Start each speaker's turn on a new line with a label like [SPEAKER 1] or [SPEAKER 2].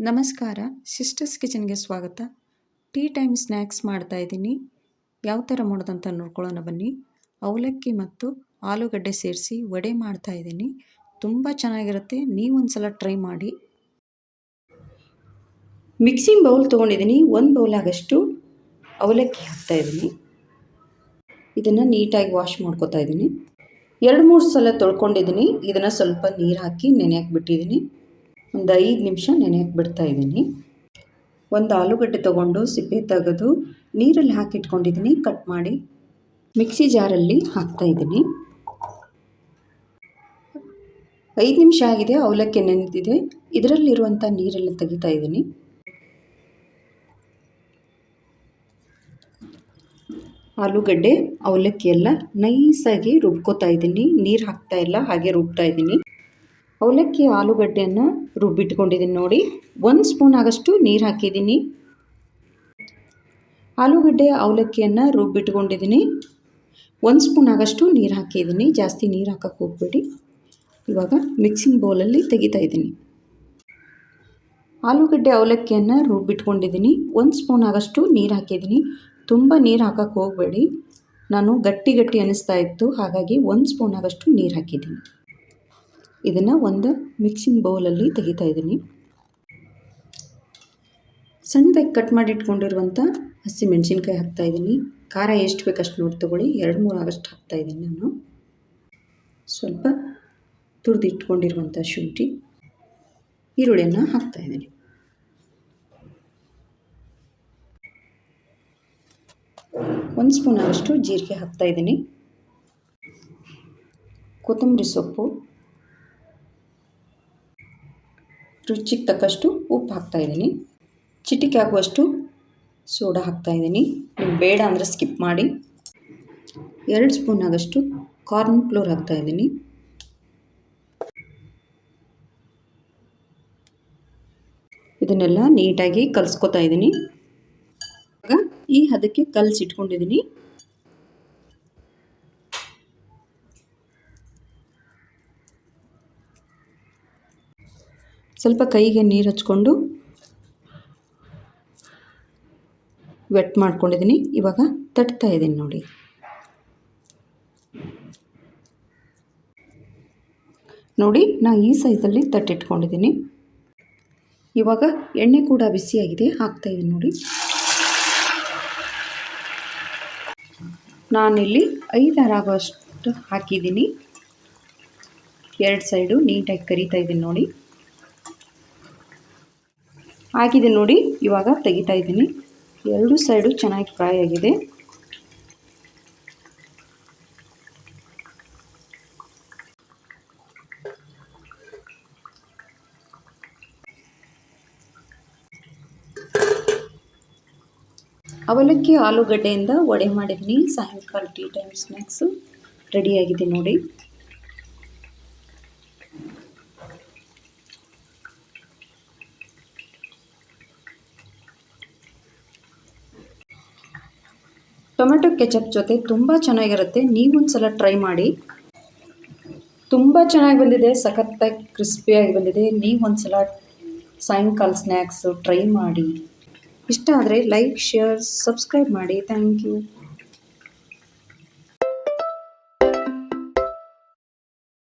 [SPEAKER 1] ನಮಸ್ಕಾರ, ಸಿಸ್ಟರ್ಸ್ ಕಿಚನ್ಗೆ ಸ್ವಾಗತ. Tea time snacks ಮಾಡ್ತಾಯಿದ್ದೀನಿ. ಯಾವ ಥರ ಮಾಡೋದಂತ ನೋಡ್ಕೊಳ್ಳೋಣ ಬನ್ನಿ. ಅವಲಕ್ಕಿ ಮತ್ತು ಆಲೂಗಡ್ಡೆ ಸೇರಿಸಿ ವಡೆ ಮಾಡ್ತಾಯಿದ್ದೀನಿ. ತುಂಬ ಚೆನ್ನಾಗಿರುತ್ತೆ, ನೀವೊಂದು ಸಲ ಟ್ರೈ ಮಾಡಿ. ಮಿಕ್ಸಿಂಗ್ ಬೌಲ್ ತೊಗೊಂಡಿದ್ದೀನಿ. 1 ಬೌಲ್ ಆಗಷ್ಟು ಅವಲಕ್ಕಿ ಹಾಕ್ತಾಯಿದ್ದೀನಿ. ಇದನ್ನು ನೀಟಾಗಿ ವಾಶ್ ಮಾಡ್ಕೊತಾ ಇದ್ದೀನಿ. 2-3 ಸಲ ತೊಳ್ಕೊಂಡಿದ್ದೀನಿ. ಇದನ್ನು ಸ್ವಲ್ಪ ನೀರು ಹಾಕಿ ನೆನೆಯಕ್ಕೆ ಬಿಟ್ಟಿದ್ದೀನಿ. ಒಂದು 5 ನಿಮಿಷ ನೆನೆಯಕ್ಕೆ ಬಿಡ್ತಾ ಇದ್ದೀನಿ. ಒಂದು ಆಲೂಗಡ್ಡೆ ತೊಗೊಂಡು ಸಿಪ್ಪೆ ತೆಗೆದು ನೀರಲ್ಲಿ ಹಾಕಿಟ್ಕೊಂಡಿದ್ದೀನಿ. ಕಟ್ ಮಾಡಿ ಮಿಕ್ಸಿ ಜಾರಲ್ಲಿ ಹಾಕ್ತಾಯಿದ್ದೀನಿ. 5 ನಿಮಿಷ ಆಗಿದೆ. ಅವಲಕ್ಕಿ ನೆನೆದಿದೆ. ಇದರಲ್ಲಿರುವಂಥ ನೀರೆಲ್ಲ ತೆಗಿತಾ ಇದ್ದೀನಿ. ಆಲೂಗಡ್ಡೆ ಅವಲಕ್ಕಿ ಎಲ್ಲ ನೈಸಾಗಿ ರುಬ್ಕೋತಾ ಇದ್ದೀನಿ. ನೀರು ಹಾಕ್ತಾ ಇಲ್ಲ, ಹಾಗೆ ರುಬ್ತಾ ಇದ್ದೀನಿ. ಅವಲಕ್ಕಿ ಆಲೂಗಡ್ಡೆಯನ್ನು ರುಬ್ಬಿಟ್ಕೊಂಡಿದ್ದೀನಿ ನೋಡಿ. 1 ಸ್ಪೂನ್ ಆಗಷ್ಟು ನೀರು ಹಾಕಿದ್ದೀನಿ. ಆಲೂಗಡ್ಡೆ ಅವಲಕ್ಕಿಯನ್ನು ರುಬ್ಬಿಟ್ಕೊಂಡಿದ್ದೀನಿ. 1 ಸ್ಪೂನ್ ಆಗಷ್ಟು ನೀರು ಹಾಕಿದ್ದೀನಿ. ಜಾಸ್ತಿ ನೀರು ಹಾಕಕ್ಕೆ ಹೋಗಬೇಡಿ. ಇವಾಗ ಮಿಕ್ಸಿಂಗ್ ಬೌಲಲ್ಲಿ ತೆಗಿತಾ ಇದ್ದೀನಿ. ಆಲೂಗಡ್ಡೆ ಅವಲಕ್ಕಿಯನ್ನು ರುಬ್ಬಿಟ್ಕೊಂಡಿದ್ದೀನಿ. 1 ಸ್ಪೂನ್ ಆಗಷ್ಟು ನೀರು ಹಾಕಿದ್ದೀನಿ. ತುಂಬ ನೀರು ಹಾಕಕ್ಕೆ ಹೋಗಬೇಡಿ. ನಾನು ಗಟ್ಟಿ ಅನ್ನಿಸ್ತಾ ಇತ್ತು, ಹಾಗಾಗಿ 1 ಸ್ಪೂನ್ ಆಗಷ್ಟು ನೀರು ಹಾಕಿದ್ದೀನಿ. ಇದನ್ನು ಒಂದು ಮಿಕ್ಸಿಂಗ್ ಬೌಲಲ್ಲಿ ತೆಗಿತಾ ಇದ್ದೀನಿ. ಸಣ್ಣದಾಗಿ ಕಟ್ ಮಾಡಿ ಇಟ್ಕೊಂಡಿರುವಂಥ ಹಸಿಮೆಣಸಿನ್ಕಾಯಿ ಹಾಕ್ತಾಯಿದ್ದೀನಿ. ಖಾರ ಎಷ್ಟು ಬೇಕಷ್ಟು ನೋಡಿ ತೊಗೊಳ್ಳಿ. 2-3 ಆಗಷ್ಟು ಹಾಕ್ತಾಯಿದ್ದೀನಿ ನಾನು. ಸ್ವಲ್ಪ ತುರಿದು ಇಟ್ಕೊಂಡಿರುವಂಥ ಶುಂಠಿ, ಈರುಳ್ಳಿಯನ್ನು ಹಾಕ್ತಾಯಿದ್ದೀನಿ. ಒಂದು ಸ್ಪೂನ್ ಆಗಷ್ಟು ಜೀರಿಗೆ ಹಾಕ್ತಾಯಿದ್ದೀನಿ. ಕೊತ್ತಂಬರಿ ಸೊಪ್ಪು, ರುಚಿಗೆ ತಕ್ಕಷ್ಟು ಉಪ್ಪು ಹಾಕ್ತಾಯಿದ್ದೀನಿ. ಚಿಟಿಕೆ ಆಗುವಷ್ಟು ಸೋಡಾ ಹಾಕ್ತಾಯಿದ್ದೀನಿ. ನಿಮ್ಗೆ ಬೇಡ ಅಂದರೆ ಸ್ಕಿಪ್ ಮಾಡಿ. 2 ಸ್ಪೂನ್ ಆಗಷ್ಟು ಕಾರ್ನ್ ಫ್ಲೋರ್ ಹಾಕ್ತಾಯಿದ್ದೀನಿ. ಇದನ್ನೆಲ್ಲ ನೀಟಾಗಿ ಕಲಿಸ್ಕೊತಾ ಇದ್ದೀನಿ. ಇವಾಗ ಈ ಹದಕ್ಕೆ ಕಲಸಿಟ್ಕೊಂಡಿದ್ದೀನಿ. ಸ್ವಲ್ಪ ಕೈಗೆ ನೀರು ಹಚ್ಕೊಂಡು ವೆಟ್ ಮಾಡ್ಕೊಂಡಿದ್ದೀನಿ. ಇವಾಗ ತಟ್ತಾ ಇದ್ದೀನಿ ನೋಡಿ. ನಾನು ಈ ಸೈಜಲ್ಲಿ ತಟ್ಟಿಟ್ಕೊಂಡಿದ್ದೀನಿ. ಇವಾಗ ಎಣ್ಣೆ ಕೂಡ ಬಿಸಿಯಾಗಿದೆ, ಹಾಕ್ತಾಯಿದ್ದೀನಿ ನೋಡಿ. ನಾನಿಲ್ಲಿ 5-6 ಆಗುವಷ್ಟು ಹಾಕಿದ್ದೀನಿ. 2 ಸೈಡು ನೀಟಾಗಿ ಕರಿತಾ ಇದ್ದೀನಿ ನೋಡಿ. ಆಗಿದೆ ನೋಡಿ. ಇವಾಗ ತೆಗಿತಾ ಇದ್ದೀನಿ. 2 ಸೈಡು ಚೆನ್ನಾಗಿ ಫ್ರೈ ಆಗಿದೆ. ಅವಲಕ್ಕಿ ಆಲೂಗಡ್ಡೆಯಿಂದ ವಡೆ ಮಾಡಿದ್ದೀನಿ. ಸಾಯಂಕಾಲ ಟೀ ಟೈಮ್ ಸ್ನ್ಯಾಕ್ಸು ರೆಡಿಯಾಗಿದೆ ನೋಡಿ. ಟೊಮೆಟೊ ಕೆಚಪ್ ಜೊತೆ ತುಂಬ ಚೆನ್ನಾಗಿರುತ್ತೆ. ನೀವೊಂದು ಸಲ ಟ್ರೈ ಮಾಡಿ. ತುಂಬ ಚೆನ್ನಾಗಿ ಬಂದಿದೆ, ಸಖತ್ತಾಗಿ ಕ್ರಿಸ್ಪಿಯಾಗಿ ಬಂದಿದೆ. ನೀವೊಂದು ಸಲ ಸಾಯಂಕಾಲ ಸ್ನ್ಯಾಕ್ಸು ಟ್ರೈ ಮಾಡಿ. ಇಷ್ಟ ಆದರೆ ಲೈಕ್, ಶೇರ್, ಸಬ್ಸ್ಕ್ರೈಬ್ ಮಾಡಿ. Thank you.